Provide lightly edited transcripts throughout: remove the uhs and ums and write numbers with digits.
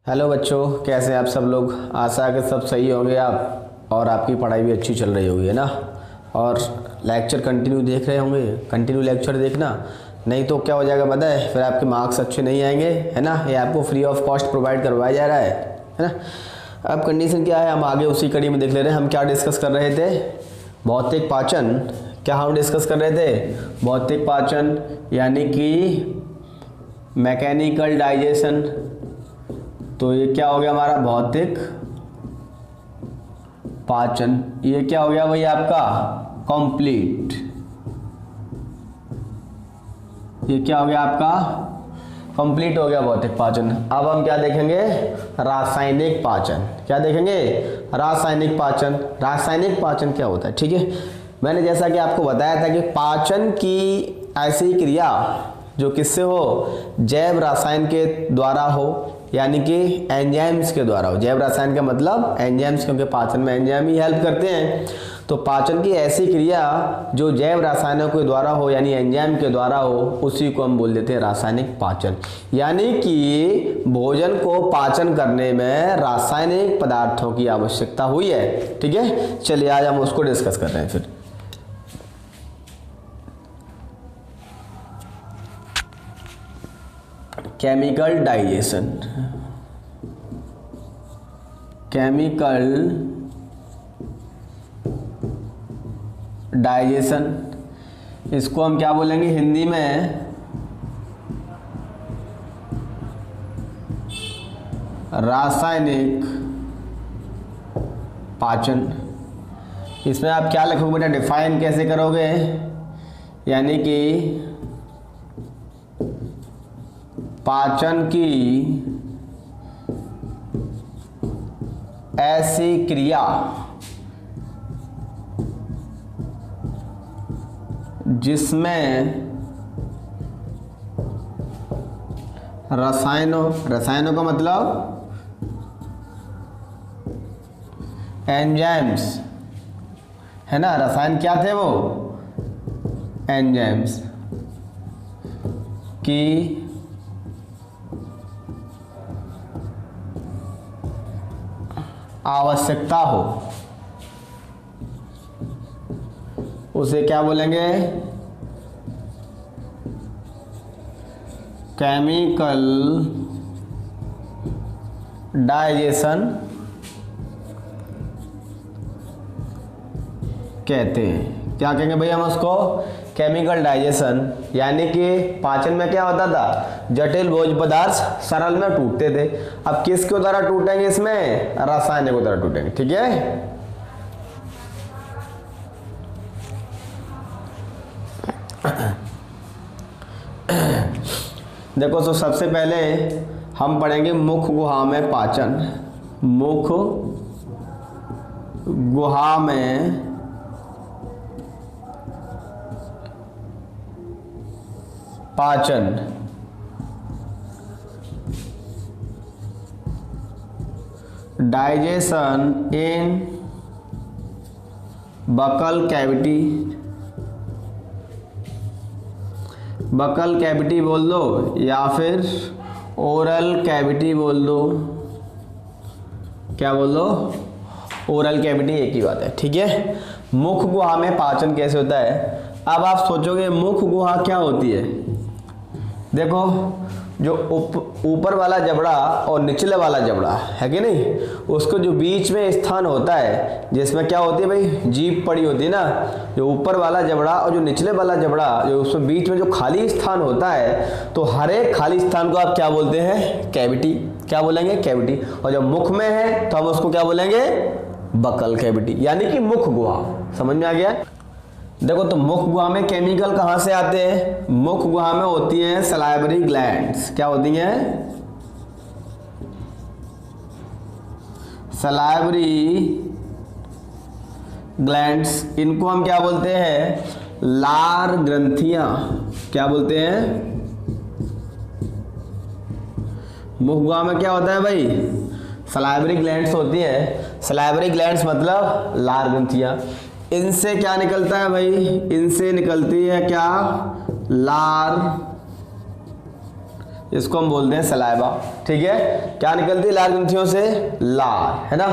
Hello बच्चों, कैसे हैं आप सब लोग। आशा है कि सब सही होंगे आप और आपकी पढ़ाई भी अच्छी चल रही होगी, है ना। और लेक्चर कंटिन्यू देख रहे होंगे। कंटिन्यू लेक्चर देखना, नहीं तो क्या हो जाएगा पता है, फिर आपके मार्क्स अच्छे नहीं आएंगे, है ना। ये आपको फ्री ऑफ कॉस्ट प्रोवाइड करवाया जा रहा है ना। अब कंडीशन क्या है, हम आगे उसी कड़ी में देख ले रहे हैं। हम क्या डिस्कस कर रहे थे, भौतिक पाचन। क्या हम डिस्कस कर रहे थे, भौतिक पाचन यानी कि मैकेनिकल डाइजेशन। तो ये क्या हो गया हमारा भौतिक पाचन। ये क्या हो गया भाई आपका कंप्लीट। ये क्या हो गया आपका कंप्लीट हो गया भौतिक पाचन। अब हम क्या देखेंगे, रासायनिक पाचन। क्या देखेंगे, रासायनिक पाचन। रासायनिक पाचन क्या होता है, ठीक है। मैंने जैसा कि आपको बताया था कि पाचन की ऐसी क्रिया जो किससे हो, जैव रसायन के द्वारा हो, यानी कि एंजाइम्स के द्वारा हो। जैव रसायन का मतलब एंजाइम्स, क्योंकि पाचन में एंजाइम ही हेल्प करते हैं। तो पाचन की ऐसी क्रिया जो जैव रसायनों के द्वारा हो, यानी एंजाइम के द्वारा हो, उसी को हम बोल देते हैं रासायनिक पाचन। यानी कि भोजन को पाचन करने में रासायनिक पदार्थों की आवश्यकता हुई है, ठीक है। चलिए आज हम उसको डिस्कस कर रहे हैं फिर। Chemical digestion. केमिकल डाइजेशन, इसको हम क्या बोलेंगे हिंदी में, रासायनिक पाचन। इसमें आप क्या लिखोगे बेटा, डिफाइन कैसे करोगे, यानी कि पाचन की ऐसी क्रिया जिसमें रसायनों का मतलब एंजाइम्स, है ना। रसायन क्या थे वो, एंजाइम्स की आवश्यकता हो, उसे क्या बोलेंगे, केमिकल डाइजेशन कहते हैं। क्या कहेंगे भाई हम उसको, केमिकल डाइजेशन। यानी कि पाचन में क्या होता था, जटिल भोज्य पदार्थ सरल में टूटते थे। अब किसके द्वारा टूटेंगे, इसमें रासायनिक द्वारा टूटेंगे, ठीक है। देखो तो सबसे पहले हम पढ़ेंगे मुख गुहा में पाचन। मुख गुहा में पाचन। डाइजेशन इन बकल कैविटी। बकल कैविटी बोल दो या फिर ओरल कैविटी बोल दो। क्या बोल दो, ओरल कैविटी, एक ही बात है, ठीक है। मुख गुहा में पाचन कैसे होता है। अब आप सोचोगे मुख गुहा क्या होती है। देखो जो ऊपर वाला जबड़ा और निचले वाला जबड़ा है कि नहीं, उसको जो बीच में स्थान होता है, जिसमें क्या होती है भाई, जीभ पड़ी होती है ना। जो ऊपर वाला जबड़ा और जो निचले वाला जबड़ा, जो उसमें बीच में जो खाली स्थान होता है, तो हर एक खाली स्थान को आप क्या बोलते हैं, कैविटी। क्या बोलेंगे, कैविटी। और जब मुख में है तो हम उसको क्या बोलेंगे, बकल कैविटी, यानी कि मुख गुहा। समझ में आ गया। देखो तो मुख गुहा में केमिकल कहाँ से आते हैं, मुख गुहा में होती हैं सलाइवरी ग्लैंड्स। क्या होती हैं, सलाइवरी ग्लैंड्स। इनको हम क्या बोलते हैं, लार ग्रंथियां। क्या बोलते हैं, मुख गुहा में क्या होता है भाई, सलाइवरी ग्लैंड्स होती है। सलाइवरी ग्लैंड्स मतलब लार ग्रंथियां। इनसे क्या निकलता है भाई, इनसे निकलती है क्या, लार इसको हम बोलते हैं सलाइवा। ठीक है, क्या निकलती है लार ग्रंथियों से? लार, है ना।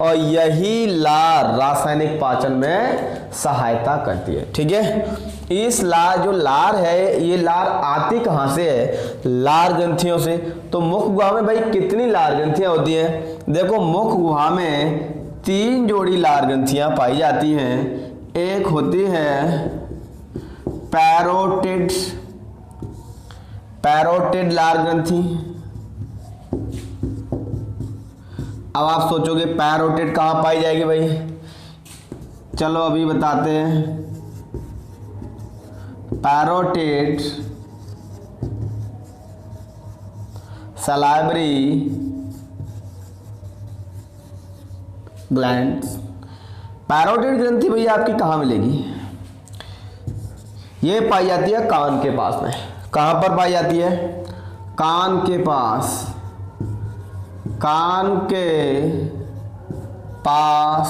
और यही लार रासायनिक पाचन में सहायता करती है। ठीक है, इस लार जो लार है, ये लार आती कहाँ से है? लार ग्रंथियों से। तो मुख गुहा में भाई कितनी लार ग्रंथियां होती हैं? देखो, मुख गुहा में 3 जोड़ी लार ग्रंथियां पाई जाती हैं। एक होती है पैरोटिड लार ग्रंथि। अब आप सोचोगे पैरोटिड कहाँ पाई जाएगी भाई? चलो अभी बताते हैं। Parotid salivary glands. पैरोटिड ग्रंथि भैया आपकी कहाँ मिलेगी? ये पाई जाती है कान के पास में। कहाँ पर पाई जाती है? कान के पास। कान के पास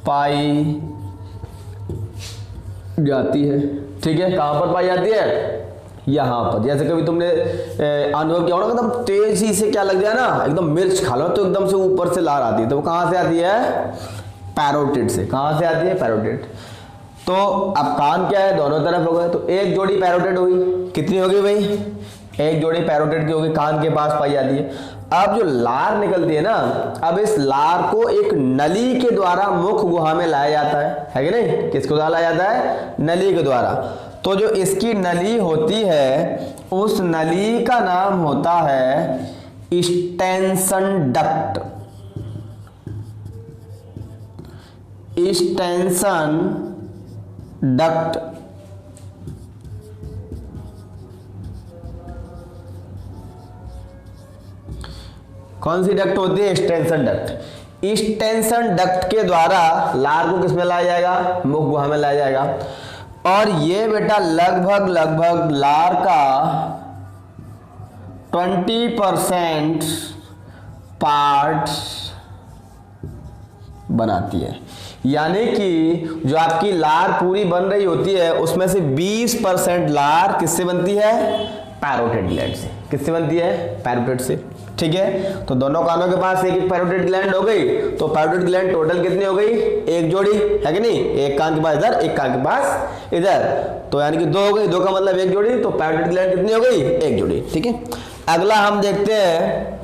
पाई जाती है। ठीक है, कहाँ पर पाई जाती है? यहाँ पर। जैसे कभी तुमने अनुभव किया होगा, एकदम तेजी से क्या लग जाए ना, एकदम मिर्च खा लो तो एकदम से ऊपर से लार आती है, तो वो कहाँ से आती है? पैरोटिड से। कहाँ से आती है? पैरोटिड। तो अब कान क्या है? दोनों तरफ हो गए, तो एक जोड़ी पैरोटिड हुई। कितनी होगी भाई? एक जोड़ी पैरोटिड की होगी, कान के पास पाई जाती है। अब जो लार निकलती है ना, अब इस लार को एक नली के द्वारा मुख गुहा में लाया जाता है कि नहीं? किसके द्वारा लाया जाता है? नली के द्वारा। तो जो इसकी नली होती है, उस नली का नाम होता है स्टेंसन डक्ट। Stensen duct. कौन सी डक्ट होती है? Stensen duct. स्टेंसन डक्ट के द्वारा लार को किसमें लाया जाएगा? मुख गुहा में लाया जाएगा। और ये बेटा लगभग लार का 20% पार्ट बनाती है। यानी कि जो आपकी लार पूरी बन रही होती है, उसमें से 20% लार किससे बनती है? पैरोटिड ग्लैंड से। किससे बनती है? पैरोटिड से। ठीक है, तो दोनों कानों के पास एक एक पैरोटिड ग्लैंड हो गई, तो पैरोटिड ग्लैंड टोटल कितनी हो गई? एक जोड़ी, है कि नहीं? एक कान के पास इधर, एक कान के पास इधर, तो यानी कि 2 हो गई। 2 का मतलब एक जोड़ी, तो पैरोटिड ग्लैंड कितनी हो गई? एक जोड़ी। ठीक है, अगला हम देखते हैं।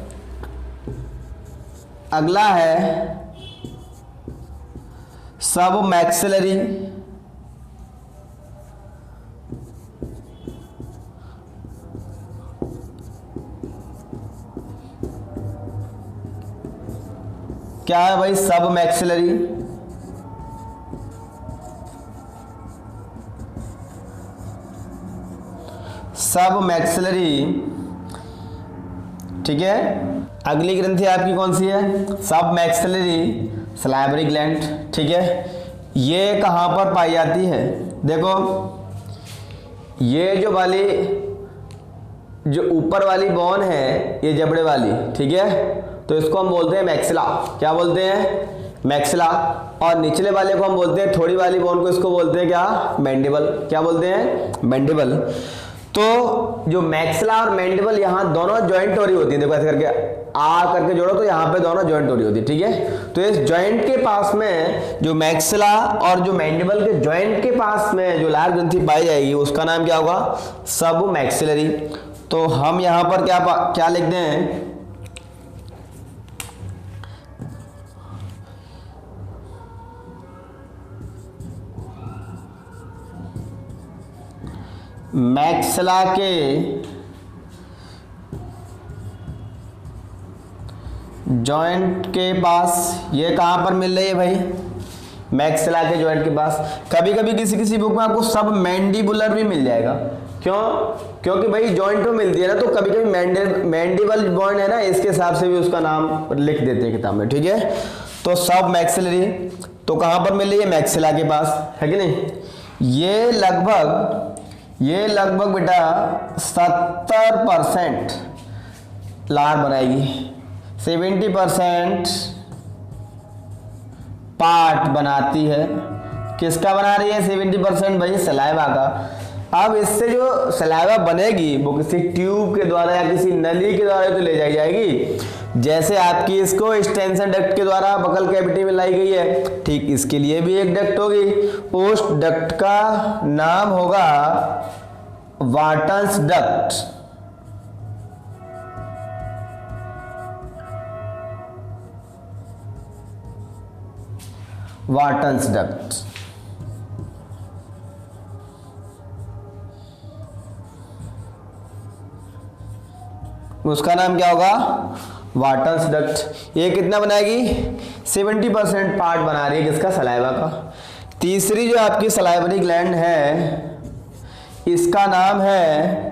अगला है सब मैक्सिलरी। क्या है भाई? सब मैक्सिलरी। सब मैक्सिलरी। ठीक है, अगली ग्रंथि आपकी कौन सी है? सब मैक्सिलरी सलाइवरी ग्लैंड। ठीक है, ये कहां पर पाई जाती है? देखो, ये जो ऊपर वाली बोन है, ये जबड़े वाली, ठीक है, तो इसको हम बोलते हैं मैक्सिला। क्या बोलते हैं? मैक्सिला। और निचले वाले को हम बोलते हैं, थोड़ी वाली बोन को, इसको बोलते हैं क्या? मैंडिबल। क्या बोलते हैं? मैंडिबल। तो जो मैक्सिला और मैंडिबल यहाँ दोनों जॉइंट हो रही होती है। देखो ऐसे करके आ करके जोड़ो तो यहाँ पे दोनों जॉइंट हो रही होती है। ठीक है, तो इस जॉइंट के पास में जो मैक्सिला और जो मैंडिबल के जॉइंट के पास में जो लार ग्रंथि पाई जाएगी, उसका नाम क्या होगा? सब मैक्सिलरी। तो हम यहाँ पर क्या लिखते हैं? मैक्सिला के जॉइंट के पास, ये कहां पर मिल रही है भाई? मैक्सिला के जॉइंट के पास। कभी कभी किसी बुक में आपको सब मैंडिबुलर भी मिल जाएगा। क्यों? क्योंकि भाई जॉइंट में मिलती है ना, तो कभी कभी मैंडिबल जॉइंट है ना, इसके हिसाब से भी उसका नाम लिख देते हैं किताब में। ठीक है, तो सब मैक्सिलरी तो कहां पर मिल रही है? मैक्सिला के पास, है कि नहीं? ये लगभग बेटा 70% लार बनाएगी, 70% पार्ट बनाती है। किसका बना रही है 70% भाई? सलाइवा का। अब इससे जो सलाइवा बनेगी वो किसी ट्यूब के द्वारा या किसी नली के द्वारा तो ले जाई जाएगी, जैसे आपकी इसको एक्सटेंशन डक्ट के द्वारा बकल कैविटी में लाई गई है, ठीक इसके लिए भी एक डक्ट होगी। उस डक्ट का नाम होगा वाटन्स डक्ट। वाटन्स डक्ट। उसका नाम क्या होगा? वाटन्स डक्ट। ये कितना बनाएगी? 70% पार्ट बना रही है किसका? सलाइवा का। तीसरी जो आपकी सलाइवरी ग्लैंड है इसका नाम है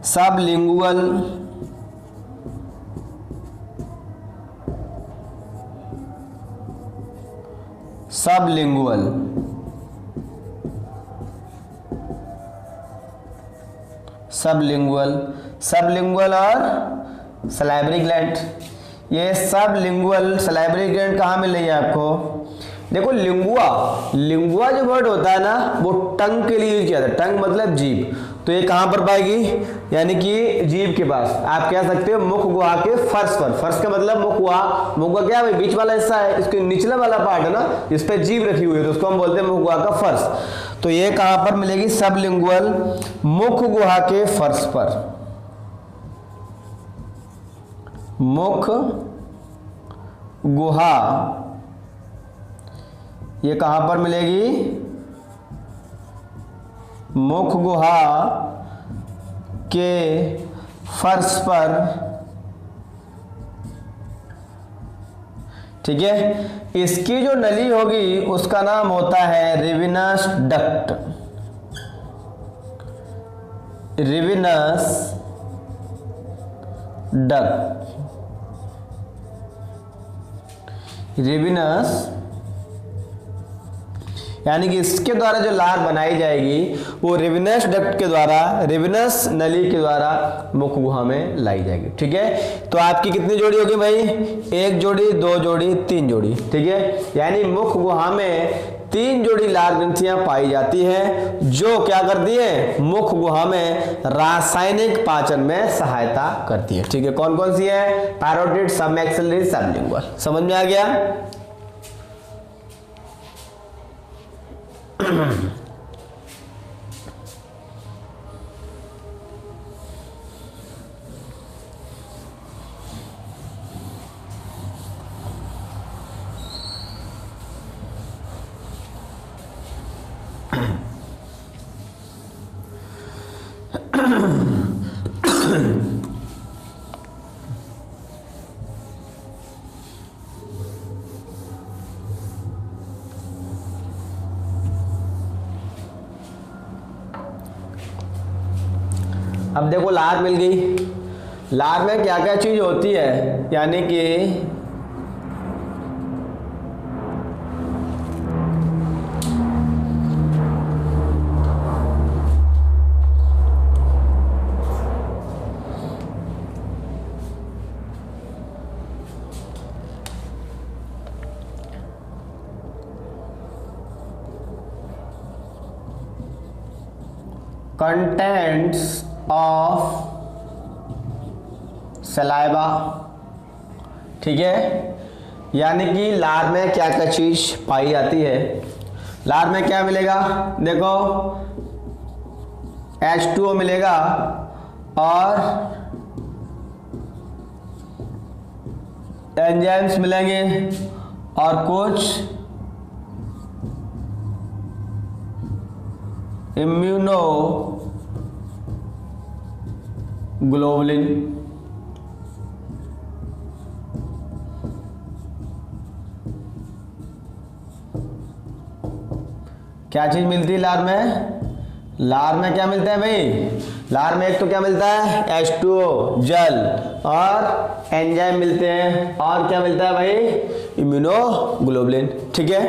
सबलिंगुअल सबलिंगुअल सबलिंगुअल सबलिंगुअल और सलाइवरी ग्लैंड। ये सबलिंगुअल सलाइवरी ग्लैंड कहाँ मिल रही है आपको? देखो लिंगुआ, लिंगुआ जो वर्ड होता है ना वो टंग के लिए यूज किया जाता है। टंग मतलब जीभ, तो ये कहाँ पर पाएगी? यानी कि जीभ के पास। आप कह सकते हो मुख गुहा के फर्श पर। फर्श का मतलब मुख गुहा। मुख गुहा क्या है? बीच वाला हिस्सा है, इसके निचला वाला पार्ट है ना जिस पे जीभ रखी हुई है, तो उसको हम बोलते हैं मुख गुहा का फर्श। तो ये कहाँ पर मिलेगी? सबलिंगुअल, मुख गुहा के फर्श पर। मुख गुहा ये कहां पर मिलेगी? मुख गुहा के फर्श पर। ठीक है, इसकी जो नली होगी उसका नाम होता है Rivinus duct. Rivinus duct. Rivinus यानी कि इसके द्वारा जो लार बनाई जाएगी वो रिविनस डक्ट के द्वारा, रिविनस नली के द्वारा मुख गुहा में लाई जाएगी। ठीक है, तो आपकी कितनी जोड़ी होगी भाई? 1 जोड़ी, 2 जोड़ी, 3 जोड़ी। ठीक है, यानी मुख गुहा में 3 जोड़ी लार ग्रंथियां पाई जाती हैं जो क्या करती है? मुख गुहा में रासायनिक पाचन में सहायता करती है। ठीक है, कौन कौन सी है? Parotid, submaxillary, sublingual. समझ में आ गया? अब देखो लार मिल गई। लार में क्या क्या चीज होती है? यानी कि कंटेंट्स ऑफ सलाइवा। ठीक है, यानी कि लार में क्या क्या चीज पाई जाती है। लार में क्या मिलेगा? देखो H2O मिलेगा और एंजाइम्स मिलेंगे और कुछ इम्यूनो ग्लोबुलिन। क्या चीज मिलती है लार में? लार में क्या मिलता है भाई? लार में एक तो क्या मिलता है? H2O जल, और एंजाइम मिलते हैं, और क्या मिलता है भाई? इम्यूनोग्लोबुलिन। ठीक है,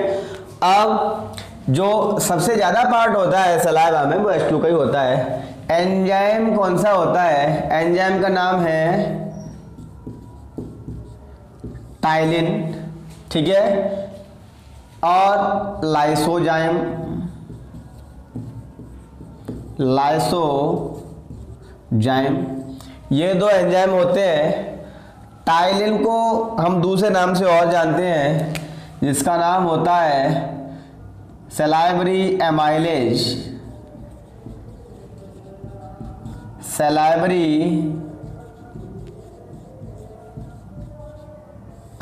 अब जो सबसे ज्यादा पार्ट होता है सलाइवा में वो H2O का ही होता है। एंजाइम कौन सा होता है? एंजाइम का नाम है टाइलिन। ठीक है, और लाइसोजाइम। लाइसोजाइम। ये दो एंजाइम होते हैं। टाइलिन को हम दूसरे नाम से और जानते हैं, जिसका नाम होता है salivary amylase. Salivary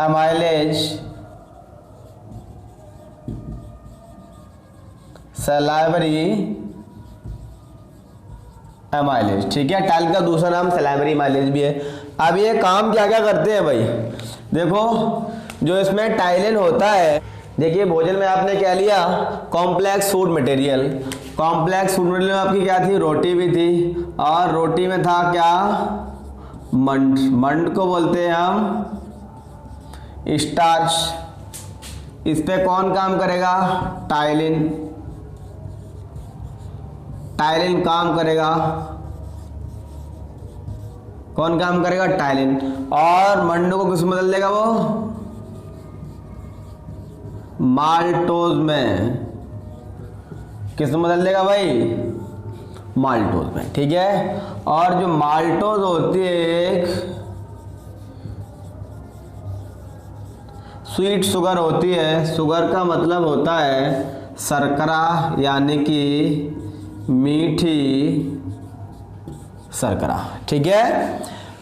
amylase, salivary amylase, ठीक है। टाइलिन का दूसरा नाम सलाइवरी एमाइलेज भी है। अब ये काम क्या क्या करते हैं भाई, देखो जो इसमें टाइलिन होता है, देखिए भोजन में आपने क्या लिया, complex food material. Complex food material में आपकी क्या थी, रोटी भी थी, और रोटी में था क्या, मंड। मंड को बोलते हैं हम स्टार्च। इस पे कौन काम करेगा, टाइलिन। टाइलिन काम करेगा, कौन काम करेगा, टाइलिन। और मंड को किस में बदल देगा, वो माल्टोज में। किस में बदल देगा भाई, माल्टोज में, ठीक है। और जो माल्टोज होती है एक स्वीट शुगर होती है। शुगर का मतलब होता है शर्करा, यानी कि मीठी शर्करा, ठीक है।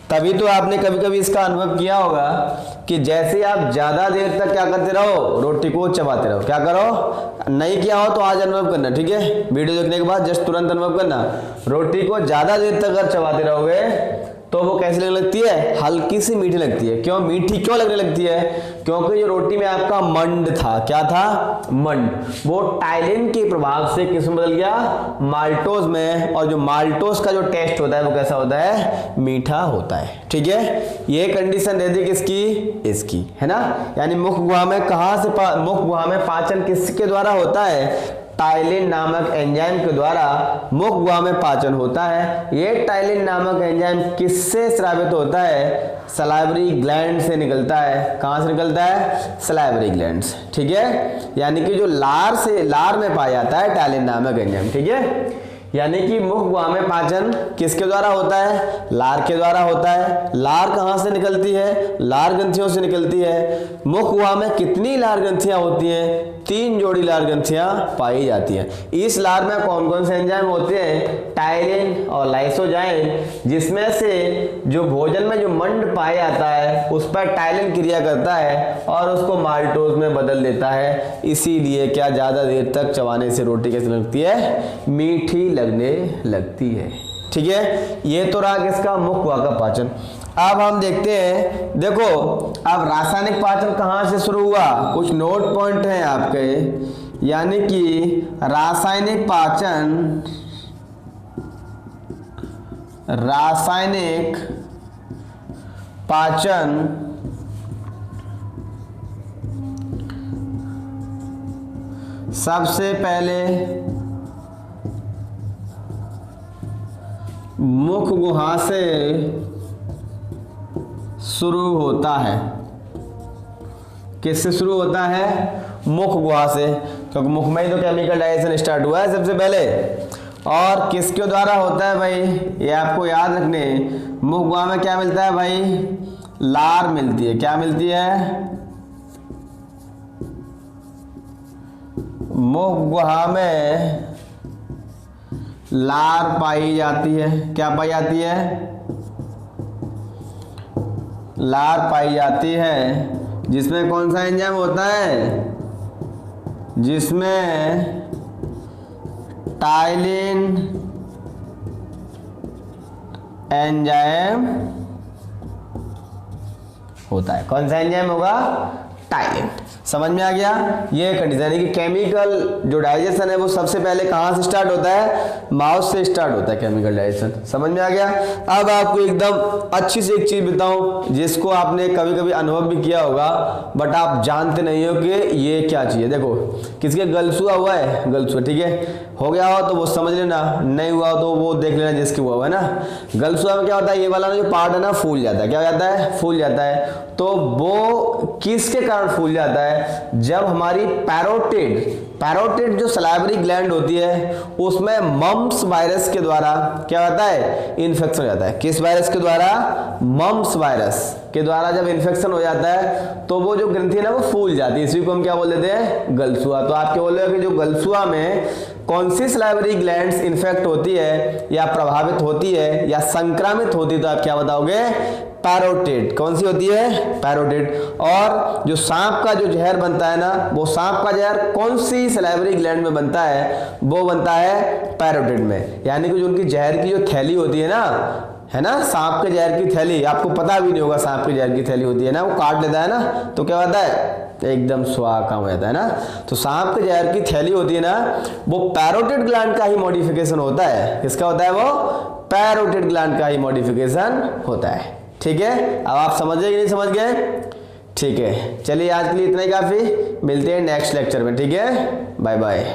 तभी तो आपने कभी कभी इसका अनुभव किया होगा कि जैसे आप ज़्यादा देर तक क्या करते रहो, रोटी को चबाते रहो। क्या करो, नहीं किया हो तो आज अनुभव करना, ठीक है। वीडियो देखने के बाद जस्ट तुरंत अनुभव करना। रोटी को ज़्यादा देर तक अगर चबाते रहोगे तो वो कैसी लगने लगती है, हल्की सी मीठी लगती है। क्यों मीठी क्यों लगने लगती है, क्योंकि जो रोटी में आपका मंड था, क्या था, मंड, वो टाइलिन के प्रभाव से किस में बदल गया, माल्टोज में। और जो माल्टोज का जो टेस्ट होता है वो कैसा होता है, मीठा होता है, ठीक है। ये कंडीशन रहती है किसकी, इसकी, है ना। यानी मुख गुहा में मुख गुहा में पाचन किसके द्वारा होता है, टाइलिन नामक एंजाइम के द्वारा मुख गुहा में पाचन होता है। ये टाइलिन नामक एंजाइम किससे स्रावित होता है, सलाइवरी ग्लैंड से निकलता है। कहाँ से निकलता है, सलाइवरी ग्लैंड से, ठीक है। यानी कि जो लार में पाया जाता है टाइलिन नामक एंजाइम, ठीक है। यानी कि मुख गुहा में पाचन किसके द्वारा होता है, लार के द्वारा होता है। लार कहाँ से निकलती है, लार ग्रंथियों से निकलती है। मुख गुहा में कितनी लार ग्रंथियां होती हैं, 3 जोड़ी लार ग्रंथियां पाई जाती हैं। इस लार में कौन कौन से एंजाइम होते हैं, टाइलिन और लाइसोजाइम, जिसमें से जो भोजन में जो मंड पाया जाता है उस पर टाइलिन क्रिया करता है और उसको माल्टोज में बदल देता है। इसीलिए क्या ज्यादा देर तक चबाने से रोटी कैसी लगती है, मीठी लगने लगती है, ठीक है। ये तो रहा किसका, मुख गुहा का पाचन। अब हम देखते हैं, देखो अब रासायनिक पाचन कहाँ से शुरू हुआ, कुछ नोट पॉइंट हैं आपके। यानी कि रासायनिक पाचन सबसे पहले मुख गुहा से शुरू होता है। किससे शुरू होता है, मुख गुहा से, क्योंकि मुख में ही तो केमिकल डाइजेशन स्टार्ट हुआ है सबसे पहले। और किसके द्वारा होता है भाई, ये आपको याद रखने, मुख गुहा में क्या मिलता है भाई, लार मिलती है। क्या मिलती है, मुख गुहा में लार पाई जाती है। क्या पाई जाती है, लार पाई जाती है, जिसमें कौन सा एंजाइम होता है, जिसमें टाइलिन एंजाइम होता है। कौन सा एंजाइम होगा, टाइलिन। समझ में आ गया, ये कंडीशन है कि केमिकल जो डाइजेशन है वो सबसे पहले कहाँ से स्टार्ट होता है, माउथ से स्टार्ट होता है केमिकल डाइजेशन। समझ में आ गया। अब आपको एकदम अच्छी से एक चीज बताऊं जिसको आपने कभी कभी अनुभव भी किया होगा बट आप जानते नहीं हो कि ये क्या चीज है। देखो किसके गलसुआ हुआ है, गलसुआ, ठीक है, हो गया हो तो वो समझ लेना, नहीं हुआ हो तो वो देख लेना जिसके हुआ है ना। गलसुआ में क्या होता है, ये वाला जो पार्ट है ना फूल जाता है। क्या हो जाता है, फूल जाता है। तो वो किसके कारण कारण फूल जाता है? जब हमारी पैरोटिड जो सलाइवरी ग्लैंड होती है उसमें मम्प्स वायरस के द्वारा क्या होता है? इन्फेक्शन हो जाता है। किस वायरस के द्वारा? मम्प्स वायरस के द्वारा जब इन्फेक्शन हो जाता है तो वो जो ग्रंथि है ना वो फूल जाती है। इसी को हम क्या बोल देते हैं? गलसुआ। तो आप क्या बोल रहे हो कि जो गलसुआ में कौन सी सलाइवरी ग्लैंड्स इन्फेक्ट होती है या प्रभावित होती है या संक्रमित होती है, तो आप क्या बताओगे? पैरोटिड। कौन सी होती है? पैरोटिड। और जो सांप का जो जहर बनता है ना, वो सांप का जहर कौन सी सलाइवरी ग्लैंड में बनता है? वो बनता है पैरोटिड में। यानी कि जो उनकी जहर की जो थैली होती है ना, सांप के जहर की थैली, आपको पता भी नहीं होगा सांप के जहर की थैली होती है ना, वो काट लेता है ना तो क्या होता है? एकदम स्वाहा काम हो जाता है ना। तो सांप के जहर की थैली होती है ना, वो पैरोटिड ग्लैंड का ही मॉडिफिकेशन होता है। किसका होता है? वो पैरोटिड ग्लैंड का ही मॉडिफिकेशन होता है। ठीक है, अब आप समझ गए कि नहीं समझ गए? ठीक है, चलिए आज के लिए इतना ही काफी। मिलते हैं नेक्स्ट लेक्चर में। ठीक है, बाय बाय।